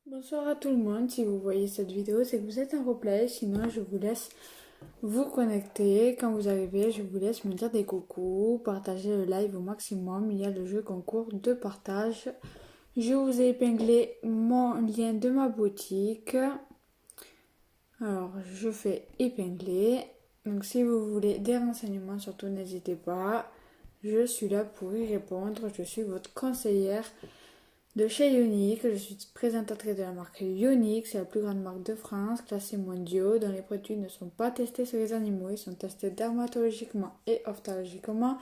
Bonsoir à tout le monde, si vous voyez cette vidéo c'est que vous êtes en replay, sinon je vous laisse vous connecter. Quand vous arrivez, je vous laisse me dire des coucous, partager le live au maximum, il y a le jeu concours de partage. Je vous ai épinglé mon lien de ma boutique, alors je fais épingler, donc si vous voulez des renseignements surtout n'hésitez pas, je suis là pour y répondre, je suis votre conseillère de chez Younique. Je suis présentatrice de la marque Younique, c'est la plus grande marque de France, classée mondiaux, dont les produits ne sont pas testés sur les animaux, ils sont testés dermatologiquement et ophtalmologiquement.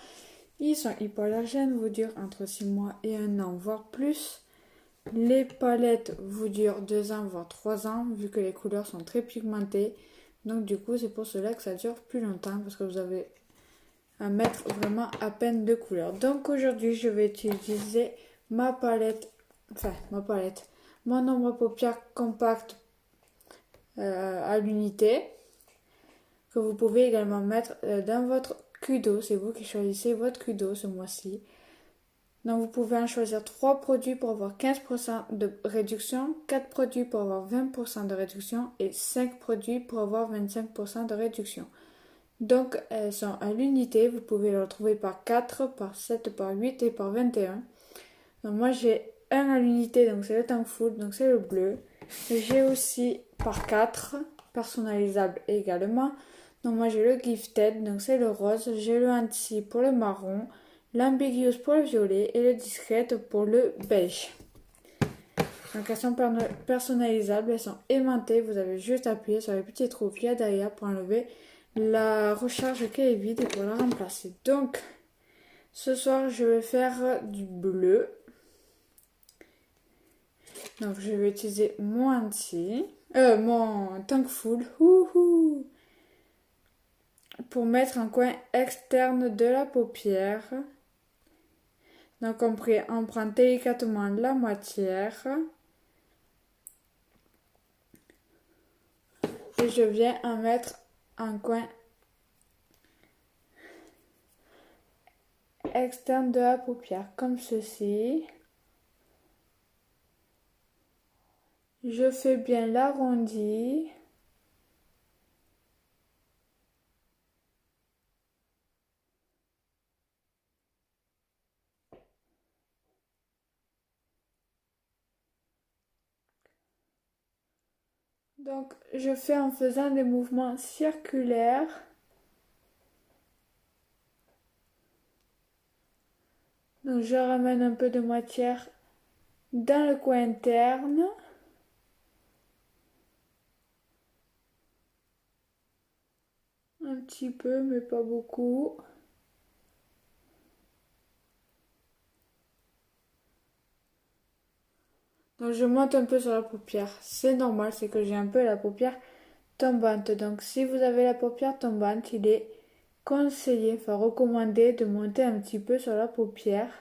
Ils sont hypoallergènes, vous durent entre 6 mois et 1 an, voire plus. Les palettes vous durent 2 ans, voire 3 ans, vu que les couleurs sont très pigmentées. Donc du coup, c'est pour cela que ça dure plus longtemps, parce que vous avez à mettre vraiment à peine de couleurs. Donc aujourd'hui, je vais utiliser ma palette, mon ombre à paupières compact à l'unité, que vous pouvez également mettre dans votre Cudo. C'est vous qui choisissez votre Cudo ce mois-ci. Donc vous pouvez en choisir 3 produits pour avoir 15% de réduction, 4 produits pour avoir 20% de réduction et 5 produits pour avoir 25% de réduction. Donc elles sont à l'unité, vous pouvez les retrouver par 4, par 7, par 8 et par 21. Donc moi j'ai un à l'unité, donc c'est le Tank Full, donc c'est le bleu. J'ai aussi par 4, personnalisable également. Donc moi j'ai le Gifted, donc c'est le rose. J'ai le Anti pour le marron, l'Ambiguous pour le violet et le Discreet pour le beige. Donc elles sont personnalisables, elles sont aimantées. Vous avez juste appuyé sur les petits trous qu'il y a derrière pour enlever la recharge qui est vide et pour la remplacer. Donc ce soir je vais faire du bleu. Donc je vais utiliser mon anti, mon tank full pour mettre un coin externe de la paupière. Donc on prend délicatement la moitié et je viens en mettre un coin externe de la paupière comme ceci. Je fais bien l'arrondi. Donc je fais en faisant des mouvements circulaires. Donc je ramène un peu de matière dans le coin interne. Un petit peu, mais pas beaucoup. Donc je monte un peu sur la paupière. C'est normal, c'est que j'ai un peu la paupière tombante. Donc si vous avez la paupière tombante, il est conseillé, enfin recommandé de monter un petit peu sur la paupière.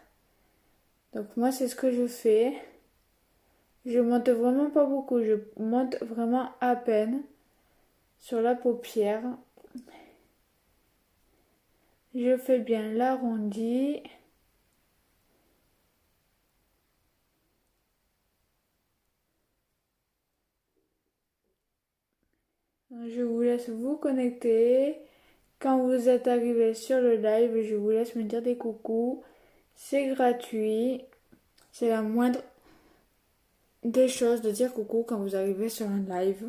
Donc moi c'est ce que je fais. Je monte vraiment pas beaucoup, je monte vraiment à peine sur la paupière. Je fais bien l'arrondi. Je vous laisse vous connecter. Quand vous êtes arrivé sur le live, je vous laisse me dire des coucous. C'est gratuit. C'est la moindre des choses de dire coucou quand vous arrivez sur un live.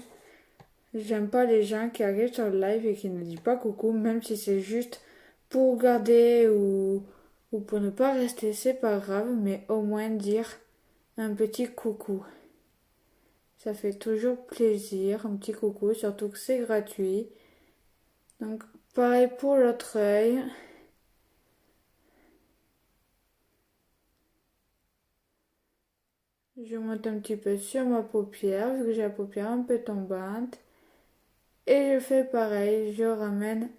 J'aime pas les gens qui arrivent sur le live et qui ne disent pas coucou, même si c'est juste pour regarder ou pour ne pas rester, c'est pas grave, mais au moins dire un petit coucou. Ça fait toujours plaisir, un petit coucou, surtout que c'est gratuit. Donc pareil pour l'autre œil. Je monte un petit peu sur ma paupière, vu que j'ai la paupière un peu tombante. Et je fais pareil, je ramène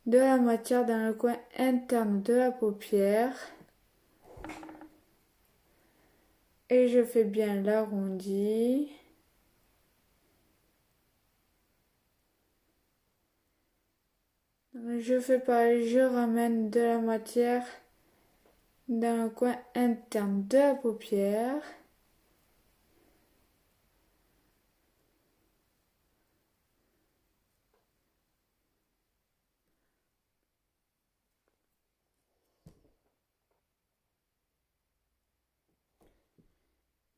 de la matière dans le coin interne de la paupière. Et je fais bien l'arrondi. Je fais pareil, je ramène de la matière dans le coin interne de la paupière.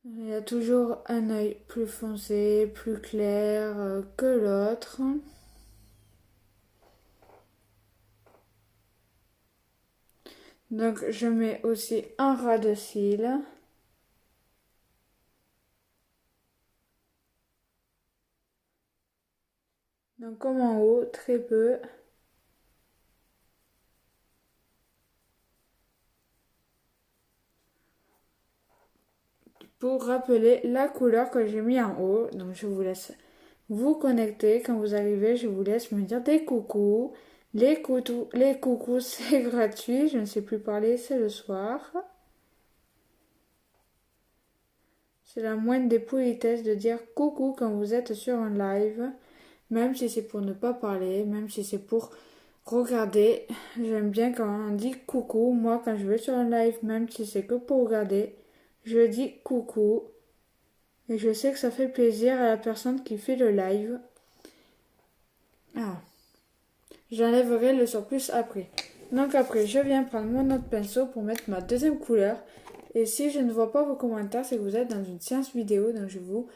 Il y a toujours un œil plus foncé, plus clair que l'autre. Donc je mets aussi un ras de cils. Donc comme en haut, très peu. Pour rappeler la couleur que j'ai mis en haut. Donc je vous laisse vous connecter. Quand vous arrivez, je vous laisse me dire des coucous. Les coucous, c'est gratuit. Je ne sais plus parler, c'est le soir. C'est la moindre des politesses de dire coucou quand vous êtes sur un live. Même si c'est pour ne pas parler, même si c'est pour regarder. J'aime bien quand on dit coucou. Moi, quand je vais sur un live, même si c'est que pour regarder, je dis coucou. Et je sais que ça fait plaisir à la personne qui fait le live. Ah, j'enlèverai le surplus après. Donc après, je viens prendre mon autre pinceau pour mettre ma deuxième couleur. Et si je ne vois pas vos commentaires, c'est que vous êtes dans une séance vidéo. Donc je vous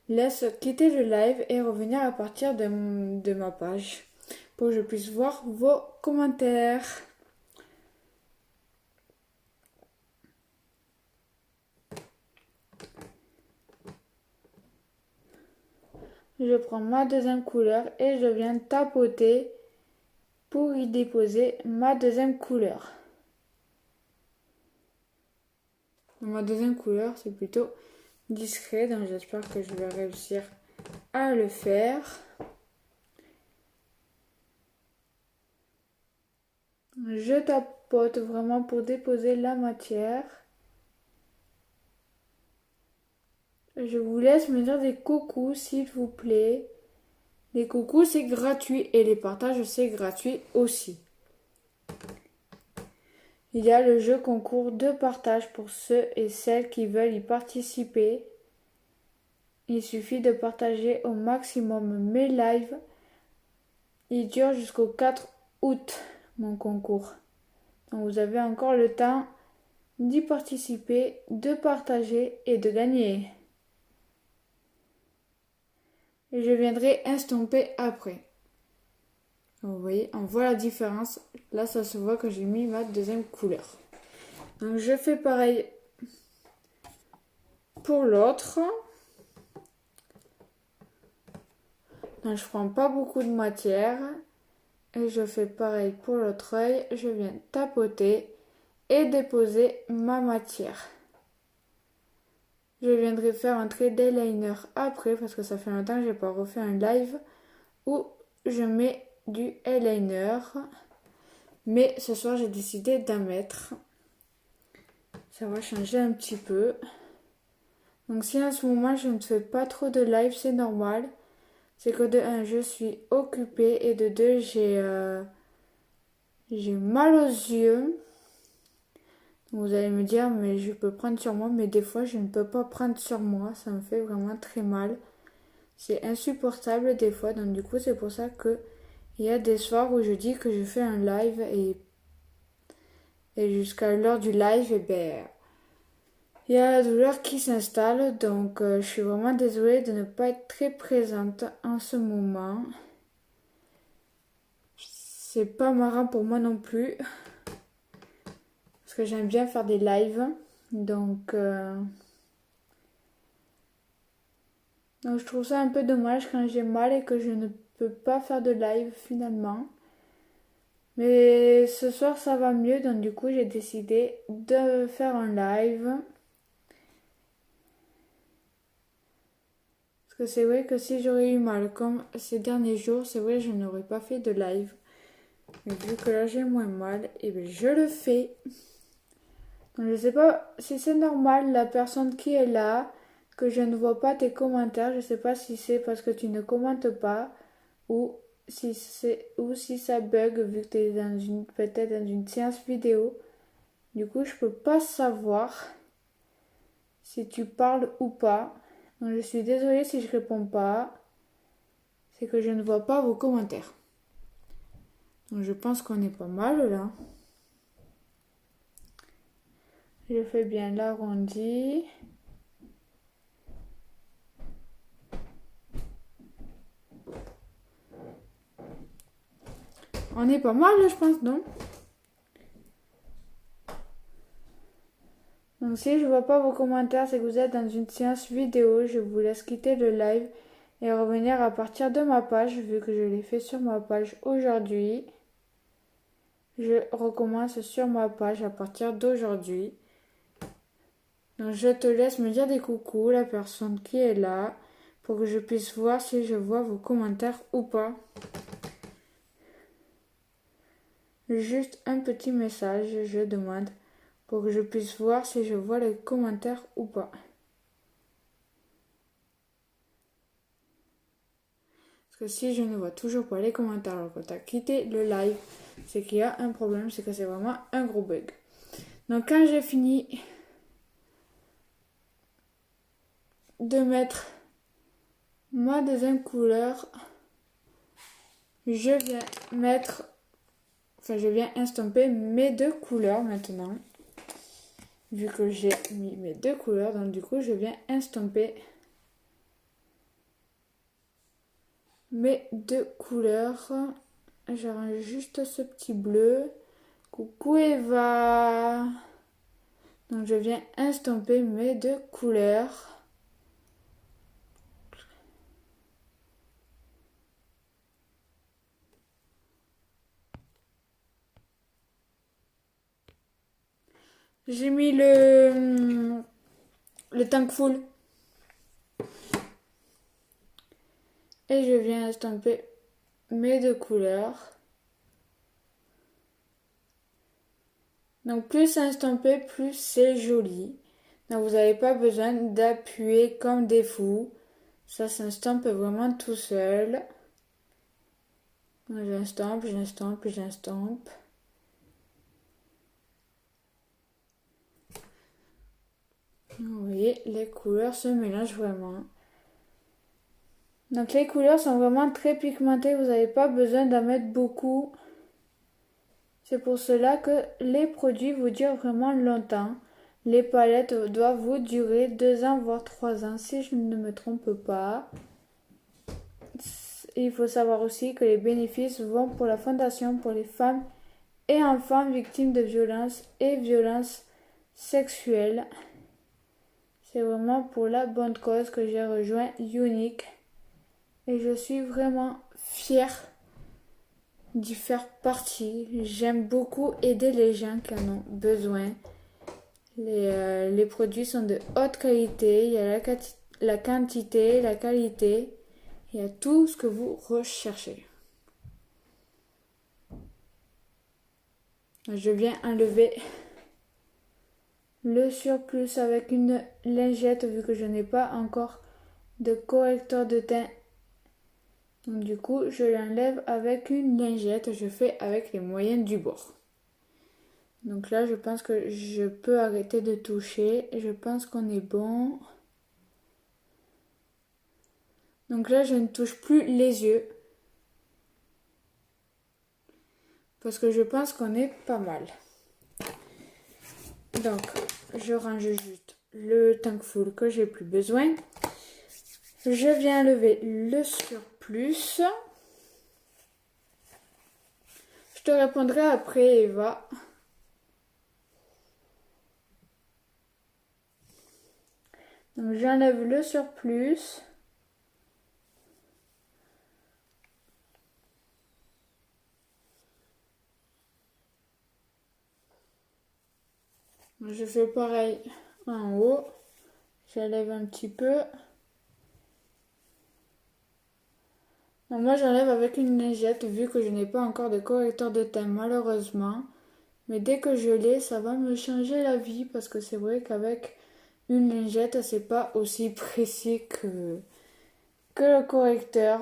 laisse quitter le live et revenir à partir de ma page pour que je puisse voir vos commentaires. Je prends ma deuxième couleur et je viens tapoter pour y déposer ma deuxième couleur. Ma deuxième couleur, c'est plutôt discret, donc j'espère que je vais réussir à le faire. Je tapote vraiment pour déposer la matière. Je vous laisse me dire des coucous, s'il vous plaît. Les coucous, c'est gratuit et les partages, c'est gratuit aussi. Il y a le jeu concours de partage pour ceux et celles qui veulent y participer. Il suffit de partager au maximum mes lives. Il dure jusqu'au 4 août, mon concours. Donc vous avez encore le temps d'y participer, de partager et de gagner. Et je viendrai estomper après. Vous voyez, on voit la différence. Là, ça se voit que j'ai mis ma deuxième couleur. Donc je fais pareil pour l'autre. Donc je prends pas beaucoup de matière. Et je fais pareil pour l'autre œil. Je viens tapoter et déposer ma matière. Je viendrai faire un trait d'eyeliner après parce que ça fait longtemps que j'ai pas refait un live où je mets du eyeliner. Mais ce soir j'ai décidé d'en mettre. Ça va changer un petit peu. Donc si en ce moment je ne fais pas trop de live, c'est normal. C'est que de 1, je suis occupée et de 2, j'ai mal aux yeux. Vous allez me dire, mais je peux prendre sur moi, mais des fois je ne peux pas prendre sur moi. Ça me fait vraiment très mal. C'est insupportable des fois. Donc du coup, c'est pour ça que il y a des soirs où je dis que je fais un live et jusqu'à l'heure du live, et ben il y a la douleur qui s'installe, donc je suis vraiment désolée de ne pas être très présente en ce moment. C'est pas marrant pour moi non plus, parce que j'aime bien faire des lives, donc je trouve ça un peu dommage quand j'ai mal et que je ne peux pas faire de live finalement. Mais ce soir ça va mieux, donc du coup j'ai décidé de faire un live. Parce que c'est vrai que si j'aurais eu mal comme ces derniers jours, c'est vrai que je n'aurais pas fait de live. Mais vu que là j'ai moins mal, et bien je le fais. Donc je sais pas si c'est normal la personne qui est là, que je ne vois pas tes commentaires. Je sais pas si c'est parce que tu ne commentes pas ou si ça bug vu que tu es peut-être dans une séance vidéo. Du coup je peux pas savoir si tu parles ou pas. Donc je suis désolée si je réponds pas. C'est que je ne vois pas vos commentaires. Donc je pense qu'on est pas mal là. Je fais bien l'arrondi. On est pas mal, je pense, non? Donc si je vois pas vos commentaires, c'est que vous êtes dans une séance vidéo. Je vous laisse quitter le live et revenir à partir de ma page, vu que je l'ai fait sur ma page aujourd'hui. Je recommence sur ma page à partir d'aujourd'hui. Donc je te laisse me dire des coucous, la personne qui est là, pour que je puisse voir si je vois vos commentaires ou pas. Juste un petit message, je demande, pour que je puisse voir si je vois les commentaires ou pas. Parce que si je ne vois toujours pas les commentaires alors que tu as quitté le live, c'est qu'il y a un problème, c'est que c'est vraiment un gros bug. Donc quand j'ai fini de mettre ma deuxième couleur, je viens estomper mes deux couleurs maintenant. Vu que j'ai mis mes deux couleurs, donc du coup je viens estomper mes deux couleurs. J'arrange juste ce petit bleu. Coucou Eva. Donc je viens estomper mes deux couleurs. J'ai mis le Thankful. Et je viens estomper mes deux couleurs. Donc plus c'est estampé, plus c'est joli. Donc vous n'avez pas besoin d'appuyer comme des fous. Ça s'estompe vraiment tout seul. J'estompe, j'estompe, j'estompe. Vous voyez, les couleurs se mélangent vraiment. Donc les couleurs sont vraiment très pigmentées, vous n'avez pas besoin d'en mettre beaucoup. C'est pour cela que les produits vous durent vraiment longtemps. Les palettes doivent vous durer 2 ans voire 3 ans si je ne me trompe pas. Il faut savoir aussi que les bénéfices vont pour la fondation pour les femmes et enfants victimes de violences et violences sexuelles. C'est vraiment pour la bonne cause que j'ai rejoint Unique. Et je suis vraiment fière d'y faire partie. J'aime beaucoup aider les gens qui en ont besoin. Les produits sont de haute qualité. Il y a la quantité, la qualité. Il y a tout ce que vous recherchez. Je viens enlever le surplus avec une lingette vu que je n'ai pas encore de correcteur de teint. Donc du coup, je l'enlève avec une lingette. Je fais avec les moyennes du bord. Donc là, je pense que je peux arrêter de toucher. Je pense qu'on est bon. Donc là, je ne touche plus les yeux. Parce que je pense qu'on est pas mal. Donc, je range juste le Thankful que j'ai plus besoin. Je viens enlever le surplus. Je te répondrai après, Eva. Donc, j'enlève le surplus. Je fais pareil en haut. J'enlève un petit peu. Donc moi j'enlève avec une lingette vu que je n'ai pas encore de correcteur de teint malheureusement. Mais dès que je l'ai, ça va me changer la vie parce que c'est vrai qu'avec une lingette, c'est pas aussi précis que le correcteur.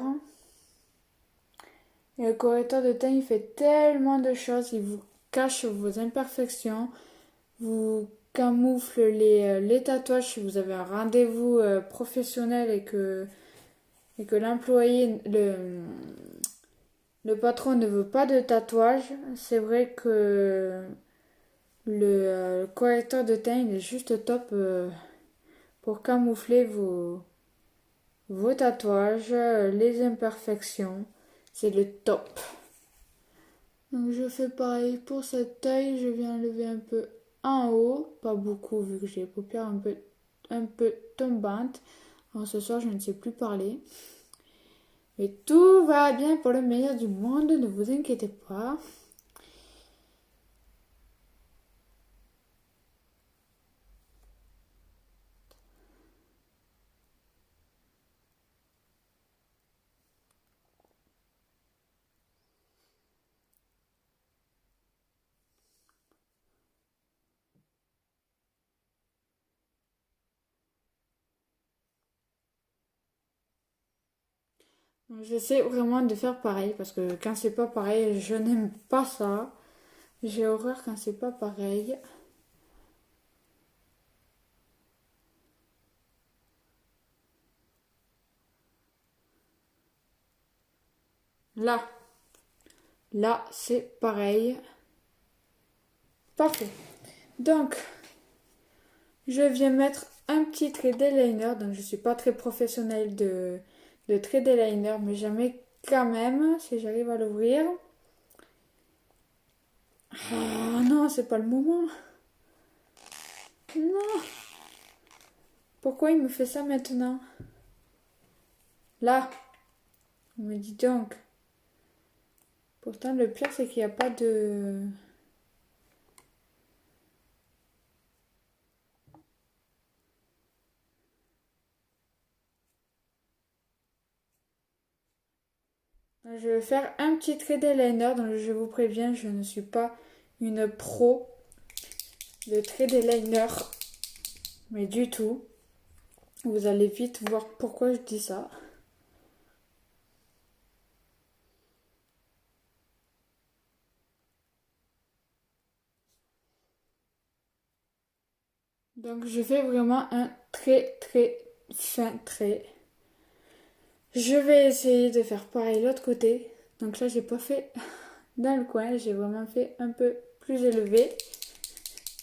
Et le correcteur de teint, il fait tellement de choses. Il vous cache vos imperfections, vous camoufle les tatouages si vous avez un rendez-vous professionnel et que l'employé, le patron ne veut pas de tatouage. C'est vrai que le correcteur de teint, il est juste top pour camoufler vos tatouages, les imperfections. C'est le top. Donc je fais pareil pour cet œil, je viens lever un peu en haut, pas beaucoup vu que j'ai les paupières un peu tombantes. Alors ce soir je ne sais plus parler. Mais tout va bien pour le meilleur du monde, ne vous inquiétez pas. Donc, j'essaie vraiment de faire pareil parce que quand c'est pas pareil, je n'aime pas ça. J'ai horreur quand c'est pas pareil. Là, là c'est pareil. Parfait. Donc, je viens mettre un petit trait d'eyeliner. Donc, je suis pas très professionnelle de trait d'eyeliner, mais j'en mets quand même si j'arrive à l'ouvrir. Ah non, c'est pas le moment. Non. Pourquoi il me fait ça maintenant? Là, on me dit donc. Pourtant, le pire, c'est qu'il n'y a pas de... Je vais faire un petit trait d'eyeliner, donc je vous préviens, je ne suis pas une pro de trait d'eyeliner, mais du tout. Vous allez vite voir pourquoi je dis ça. Donc je fais vraiment un très fin trait. Je vais essayer de faire pareil l'autre côté. Donc là j'ai pas fait dans le coin, j'ai vraiment fait un peu plus élevé.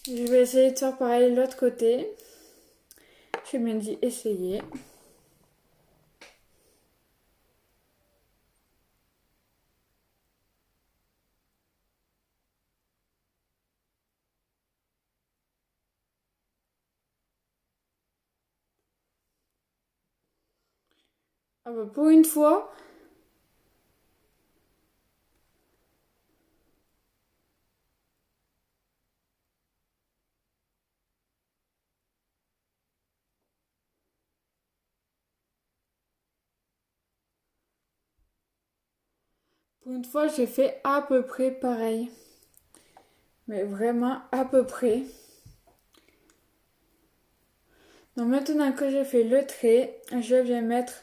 Je vais essayer de faire pareil l'autre côté. J'ai bien dit essayer. Ah bah pour une fois, j'ai fait à peu près pareil. Mais vraiment à peu près. Donc maintenant que j'ai fait le trait, je viens mettre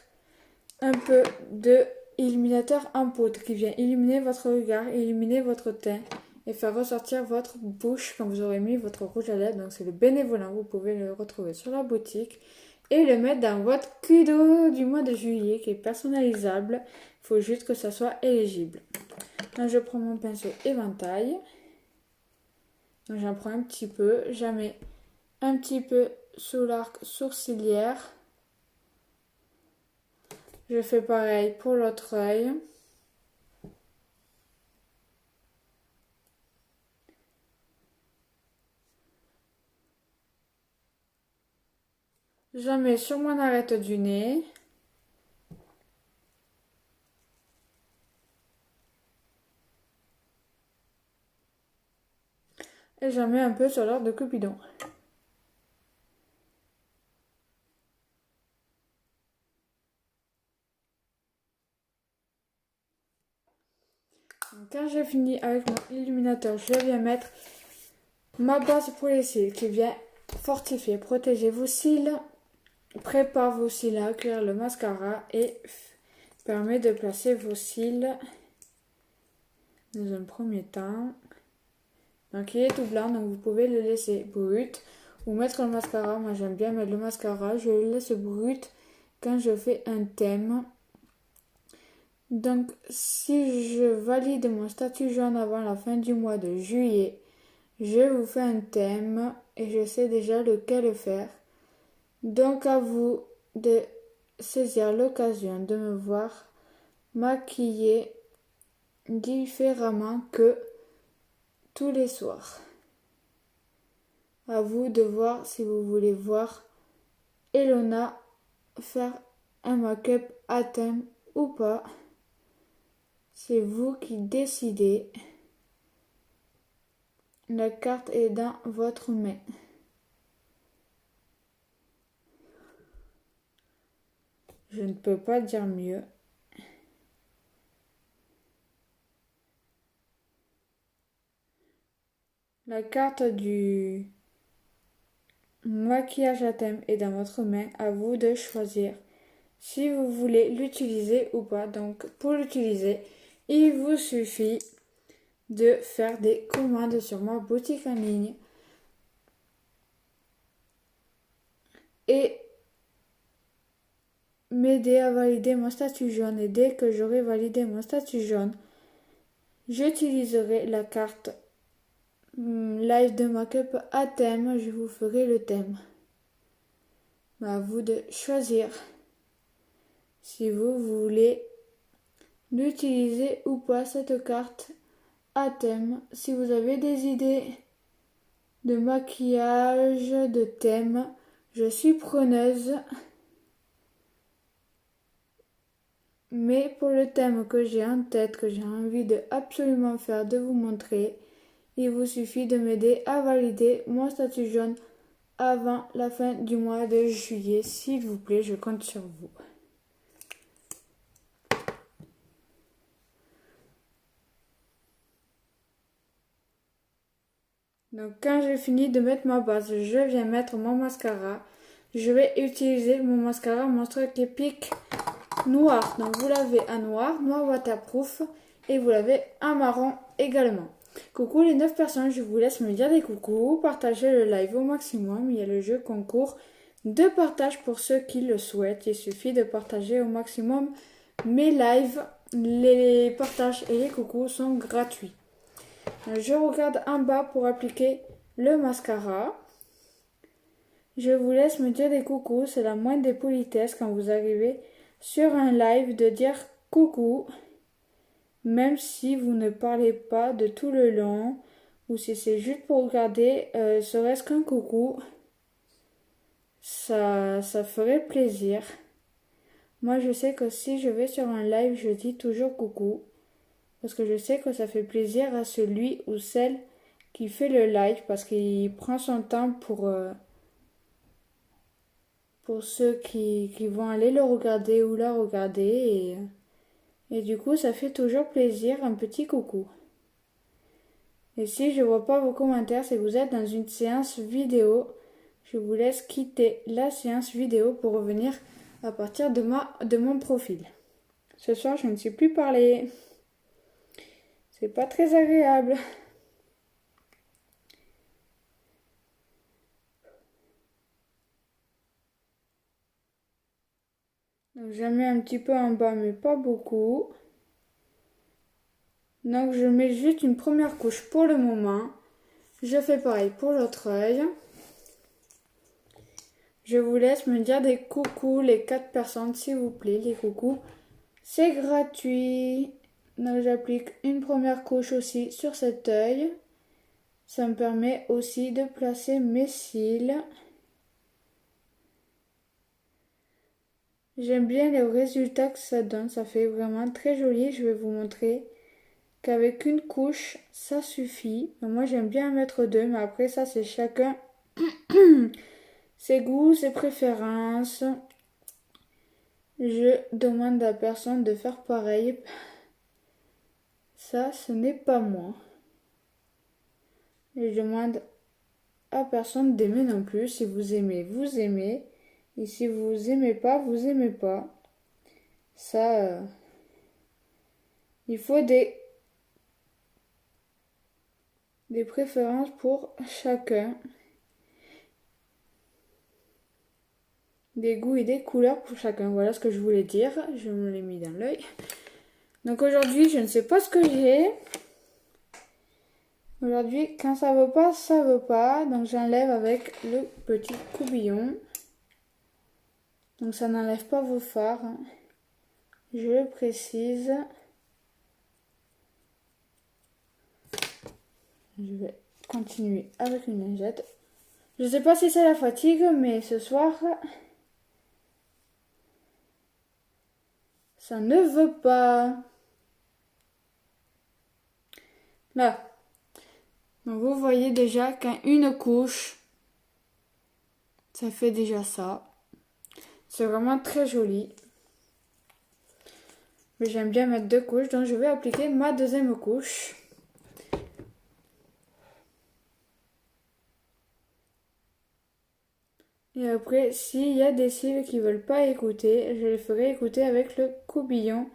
un peu de illuminateur en poudre qui vient illuminer votre regard, illuminer votre teint et faire ressortir votre bouche quand vous aurez mis votre rouge à lèvres. Donc c'est le bénévolat, vous pouvez le retrouver sur la boutique et le mettre dans votre cadeau du mois de juillet qui est personnalisable. Il faut juste que ça soit éligible. Donc je prends mon pinceau éventail. Donc j'en prends un petit peu, j'en mets un petit peu sous l'arc sourcilière. Je fais pareil pour l'autre œil. J'en mets sur mon arête du nez. Et j'en mets un peu sur l'ordre de Cupidon. Donc, quand j'ai fini avec mon illuminateur, je viens mettre ma base pour les cils qui vient fortifier, protéger vos cils, prépare vos cils à accueillir le mascara et permet de placer vos cils dans un premier temps. Donc il est tout blanc, donc vous pouvez le laisser brut ou mettre le mascara. Moi j'aime bien mettre le mascara, je le laisse brut quand je fais un thème. Donc si je valide mon statut jaune avant la fin du mois de juillet, je vous fais un thème et je sais déjà lequel faire. Donc à vous de saisir l'occasion de me voir maquiller différemment que tous les soirs. À vous de voir si vous voulez voir Elona faire un make-up à thème ou pas. C'est vous qui décidez. La carte est dans votre main. Je ne peux pas dire mieux. La carte du maquillage à thème est dans votre main. À vous de choisir si vous voulez l'utiliser ou pas. Donc pour l'utiliser, il vous suffit de faire des commandes sur ma boutique en ligne et m'aider à valider mon statut jaune. Et dès que j'aurai validé mon statut jaune, j'utiliserai la carte live de make-up à thème. Je vous ferai le thème. À vous de choisir si vous voulez l'utiliser ou pas, cette carte à thème. Si vous avez des idées de maquillage, de thème, je suis preneuse. Mais pour le thème que j'ai en tête, que j'ai envie de absolument faire, de vous montrer, il vous suffit de m'aider à valider mon statut jaune avant la fin du mois de juillet. S'il vous plaît, je compte sur vous. Donc quand j'ai fini de mettre ma base, je viens mettre mon mascara. Je vais utiliser mon mascara Monster Epic noir. Donc vous l'avez en noir waterproof, et vous l'avez en marron également. Coucou les 9 personnes, je vous laisse me dire des coucous, partagez le live au maximum. Il y a le jeu concours de partage pour ceux qui le souhaitent. Il suffit de partager au maximum mes lives. Les partages et les coucous sont gratuits. Je regarde en bas pour appliquer le mascara. Je vous laisse me dire des coucous, c'est la moindre des politesses quand vous arrivez sur un live de dire coucou, même si vous ne parlez pas de tout le long, ou si c'est juste pour regarder, serait-ce qu'un coucou, ça ferait plaisir. Moi je sais que si je vais sur un live, je dis toujours coucou, parce que je sais que ça fait plaisir à celui ou celle qui fait le live, parce qu'il prend son temps pour ceux qui vont aller le regarder ou la regarder, et du coup ça fait toujours plaisir, un petit coucou. Et si je vois pas vos commentaires, c'est que vous êtes dans une séance vidéo. Je vous laisse quitter la séance vidéo pour revenir à partir de mon profil. Ce soir je ne sais plus parler, c'est pas très agréable. Donc je mets un petit peu en bas mais pas beaucoup. Donc je mets juste une première couche pour le moment. Je fais pareil pour l'autre œil. Je vous laisse me dire des coucous les 4 personnes s'il vous plaît. Les coucous, c'est gratuit. Donc j'applique une première couche aussi sur cet œil. Ça me permet aussi de placer mes cils. J'aime bien le résultat que ça donne, ça fait vraiment très joli. Je vais vous montrer qu'avec une couche, ça suffit. Moi, j'aime bien en mettre 2, mais après, ça, c'est chacun ses goûts, ses préférences. Je demande à personne de faire pareil. Ça, ce n'est pas moi. Et je demande à personne d'aimer non plus. Si vous aimez, vous aimez. Et si vous aimez pas, vous aimez pas. Ça, il faut des préférences pour chacun. Des goûts et des couleurs pour chacun. Voilà ce que je voulais dire. Je me l'ai mis dans l'œil. Donc aujourd'hui, je ne sais pas ce que j'ai. Aujourd'hui, quand ça veut pas, ça veut pas. Donc j'enlève avec le petit coubillon. Donc ça n'enlève pas vos fards. Je le précise. Je vais continuer avec une lingette. Je sais pas si c'est la fatigue, mais ce soir, ça ne veut pas. Là. Donc vous voyez déjà qu'une couche, ça fait déjà ça. C'est vraiment très joli. Mais j'aime bien mettre 2 couches, donc je vais appliquer ma deuxième couche. Et après, s'il y a des cils qui veulent pas écouter, je les ferai écouter avec le coubillon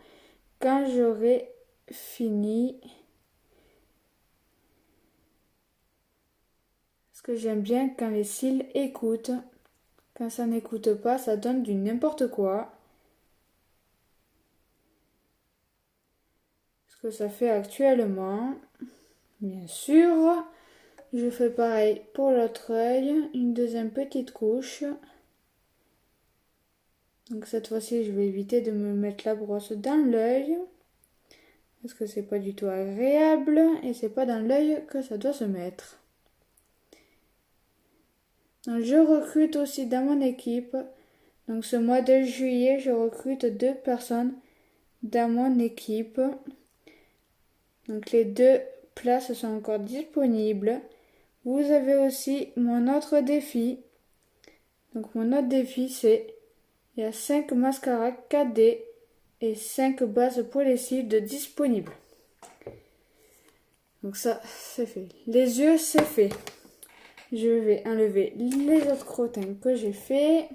quand j'aurai fini. Parce que j'aime bien quand les cils écoutent. Quand ça n'écoute pas, ça donne du n'importe quoi. Ce que ça fait actuellement. Bien sûr. Je fais pareil pour l'autre œil. Une deuxième petite couche. Donc cette fois-ci, je vais éviter de me mettre la brosse dans l'œil. Parce que c'est pas du tout agréable. Et c'est pas dans l'œil que ça doit se mettre. Donc, je recrute aussi dans mon équipe. Donc ce mois de juillet, je recrute 2 personnes dans mon équipe. Donc les 2 places sont encore disponibles. Vous avez aussi mon autre défi. Donc mon autre défi c'est il y a 5 mascaras 4D et 5 bases pour les cils de disponibles. Donc ça c'est fait. Les yeux c'est fait. Je vais enlever les autres crottins que j'ai fait.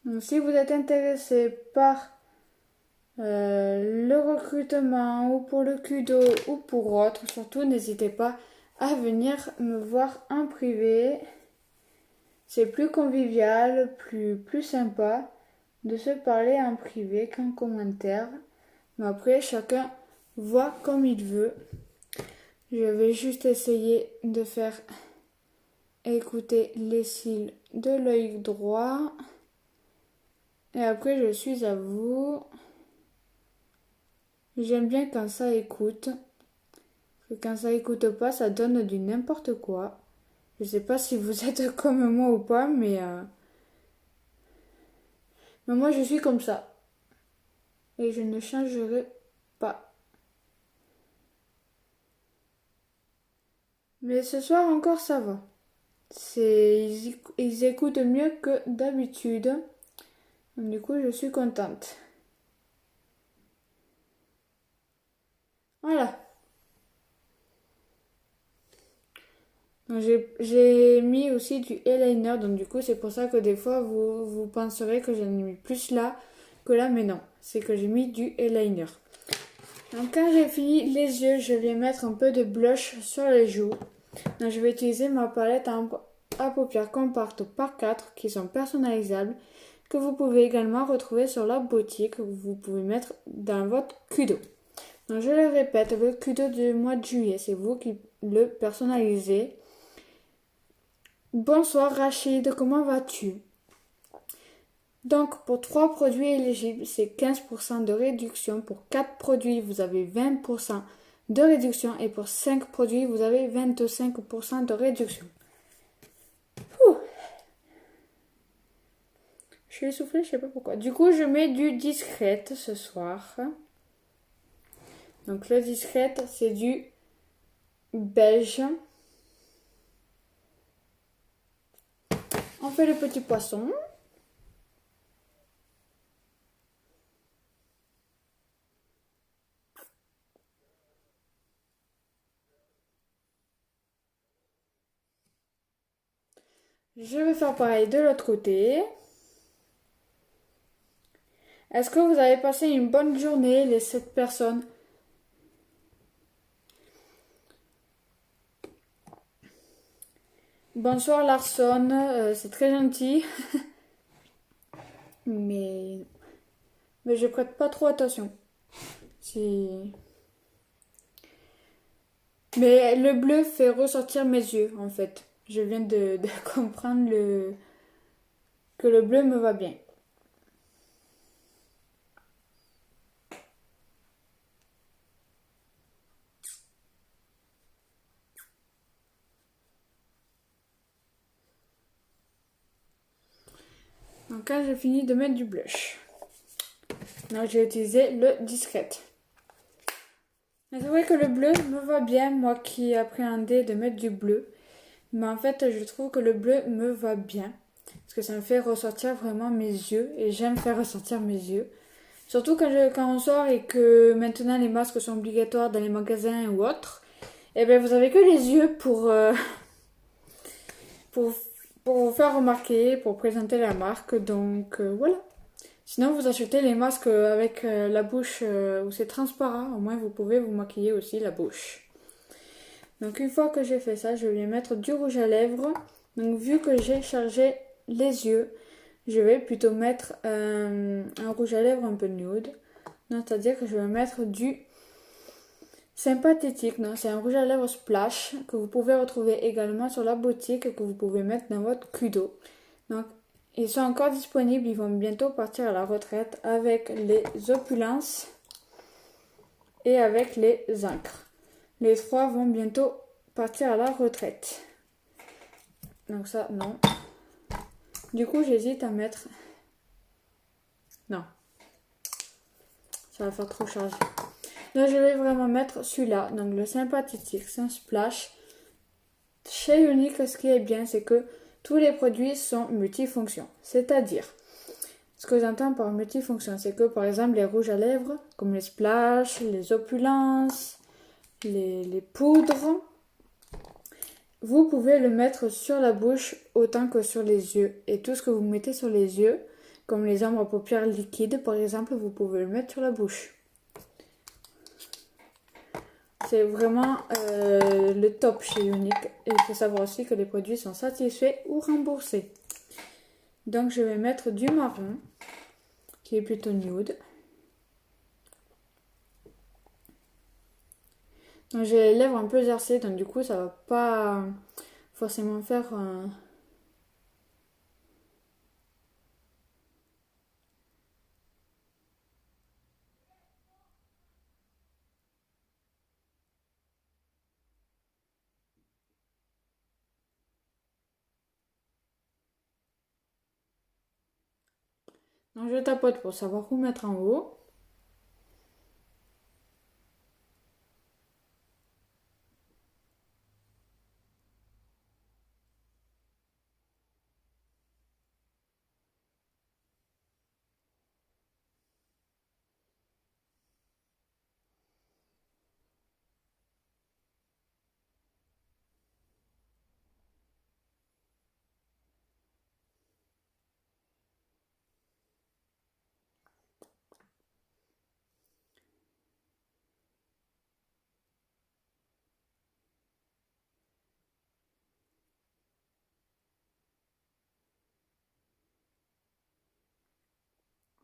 Donc si vous êtes intéressé par le recrutement ou pour le kudo ou pour autre, surtout n'hésitez pas à venir me voir en privé. C'est plus convivial, plus sympa de se parler en privé qu'en commentaire. Mais après, chacun voit comme il veut. Je vais juste essayer de faire écouter les cils de l'œil droit. Et après, je suis à vous. J'aime bien quand ça écoute. Parce que quand ça écoute pas, ça donne du n'importe quoi. Je sais pas si vous êtes comme moi ou pas, mais moi je suis comme ça. Et je ne changerai pas. Mais ce soir encore ça va. Ils écoutent mieux que d'habitude. Du coup, je suis contente. Voilà. J'ai mis aussi du eyeliner, donc du coup c'est pour ça que des fois vous penserez que j'en ai mis plus là que là, mais non, c'est que j'ai mis du eyeliner. Donc quand j'ai fini les yeux, je vais mettre un peu de blush sur les joues. Donc je vais utiliser ma palette à paupières compactes par 4 qui sont personnalisables, que vous pouvez également retrouver sur la boutique, que vous pouvez mettre dans votre kudo. Donc je le répète, le kudo du mois de juillet, c'est vous qui le personnalisez. Bonsoir Rachid, comment vas-tu? Donc pour 3 produits éligibles, c'est 15% de réduction. Pour 4 produits, vous avez 20% de réduction. Et pour 5 produits, vous avez 25% de réduction. Ouh. Je suis essoufflée, je sais pas pourquoi. Du coup, je mets du discret ce soir. Donc le discret, c'est du beige. On fait le petit poisson. Je vais faire pareil de l'autre côté. Est-ce que vous avez passé une bonne journée, les 7 personnes? Bonsoir Larson, c'est très gentil. mais je prête pas trop attention. Si... Mais le bleu fait ressortir mes yeux, en fait. Je viens de comprendre que le bleu me va bien. Donc quand j'ai fini de mettre du blush, donc j'ai utilisé le Discret. C'est vrai que le bleu me va bien, moi qui appréhendais de mettre du bleu. Mais en fait, je trouve que le bleu me va bien. Parce que ça me fait ressortir vraiment mes yeux. Et j'aime faire ressortir mes yeux. Surtout quand on sort et que maintenant les masques sont obligatoires dans les magasins ou autres. Et bien vous avez que les yeux pour, pour vous faire remarquer, pour présenter la marque. Donc voilà. Sinon vous achetez les masques avec la bouche où c'est transparent. Au moins vous pouvez vous maquiller aussi la bouche. Donc une fois que j'ai fait ça, je vais mettre du rouge à lèvres. Donc vu que j'ai chargé les yeux, je vais plutôt mettre un rouge à lèvres un peu nude. C'est-à-dire que je vais mettre du sympathétique. C'est un rouge à lèvres splash que vous pouvez retrouver également sur la boutique et que vous pouvez mettre dans votre Kudo. Donc ils sont encore disponibles, ils vont bientôt partir à la retraite avec les opulences et avec les encres. Les trois vont bientôt partir à la retraite. Donc ça, non. Du coup, j'hésite à mettre... Non. Ça va faire trop chargé. Donc, je vais vraiment mettre celui-là. Donc, le sympathétique, c'est un splash. Chez Unique, ce qui est bien, c'est que tous les produits sont multifonctions. C'est-à-dire, ce que j'entends par multifonction, c'est que, par exemple, les rouges à lèvres, comme les splash, les opulences, les poudres, vous pouvez le mettre sur la bouche autant que sur les yeux. Et tout ce que vous mettez sur les yeux, comme les ombres à paupières liquides par exemple, vous pouvez le mettre sur la bouche. C'est vraiment le top chez Unique. Et il faut savoir aussi que les produits sont satisfaits ou remboursés. Donc je vais mettre du marron, qui est plutôt nude. Donc j'ai les lèvres un peu gercées, donc du coup ça va pas forcément faire un... Donc je tapote pour savoir où mettre en haut.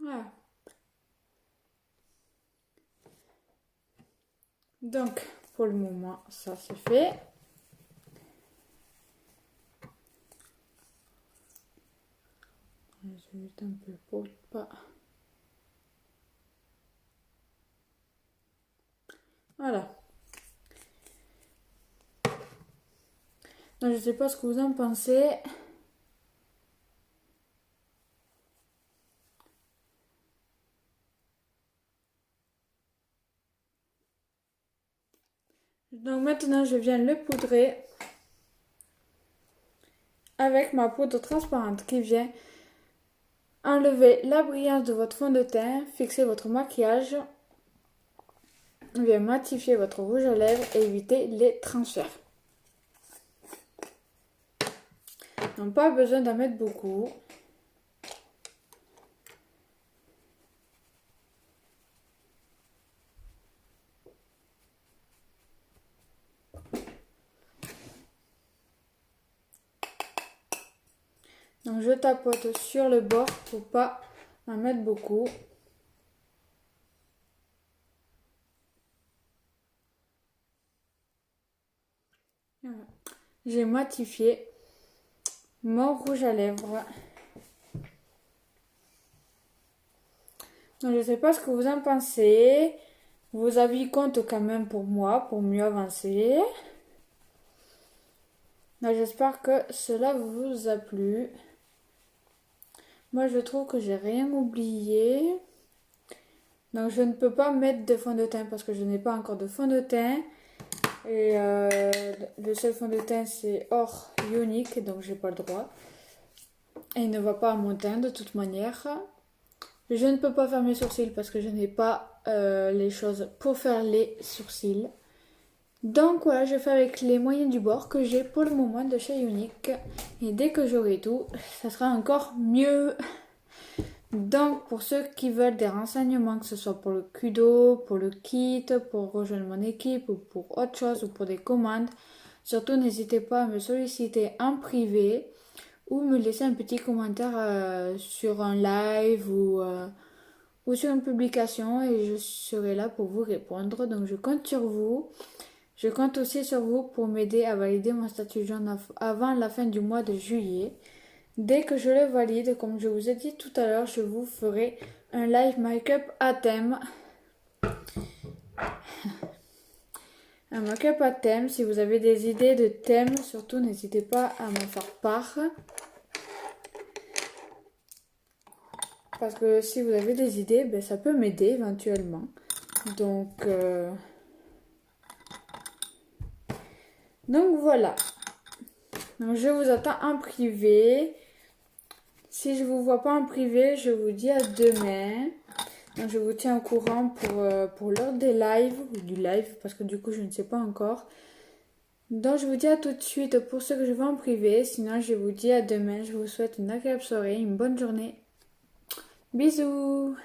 Voilà. Donc pour le moment ça c'est fait. Je vais mettre un peu pour pas... Voilà. Donc, je sais pas ce que vous en pensez. Donc maintenant je viens le poudrer avec ma poudre transparente qui vient enlever la brillance de votre fond de teint, fixer votre maquillage, vient matifier votre rouge à lèvres et éviter les transferts. Donc pas besoin d'en mettre beaucoup. Donc je tapote sur le bord pour pas en mettre beaucoup. Voilà. J'ai matifié mon rouge à lèvres. Donc je sais pas ce que vous en pensez. Vos avis comptent quand même pour moi, pour mieux avancer. Donc j'espère que cela vous a plu. Moi, je trouve que j'ai rien oublié. Donc, je ne peux pas mettre de fond de teint parce que je n'ai pas encore de fond de teint. Et le seul fond de teint, c'est Or Unique, donc j'ai pas le droit. Et il ne va pas à mon teint de toute manière. Je ne peux pas faire mes sourcils parce que je n'ai pas les choses pour faire les sourcils. Donc voilà, je fais avec les moyens du bord que j'ai pour le moment de chez Unique. Et dès que j'aurai tout, ça sera encore mieux. Donc pour ceux qui veulent des renseignements, que ce soit pour le kudo, pour le kit, pour rejoindre mon équipe ou pour autre chose ou pour des commandes, surtout n'hésitez pas à me solliciter en privé ou me laisser un petit commentaire sur un live ou sur une publication et je serai là pour vous répondre. Donc je compte sur vous. Je compte aussi sur vous pour m'aider à valider mon statut jaune avant la fin du mois de juillet. Dès que je le valide, comme je vous ai dit tout à l'heure, je vous ferai un live make-up à thème. Un make-up à thème. Si vous avez des idées de thèmes, surtout n'hésitez pas à m'en faire part. Parce que si vous avez des idées, ben, ça peut m'aider éventuellement. Donc voilà. Donc je vous attends en privé. Si je ne vous vois pas en privé, je vous dis à demain. Donc je vous tiens au courant pour l'heure des lives ou du live parce que du coup je ne sais pas encore. Donc je vous dis à tout de suite pour ceux que je vois en privé. Sinon je vous dis à demain. Je vous souhaite une agréable soirée, une bonne journée. Bisous!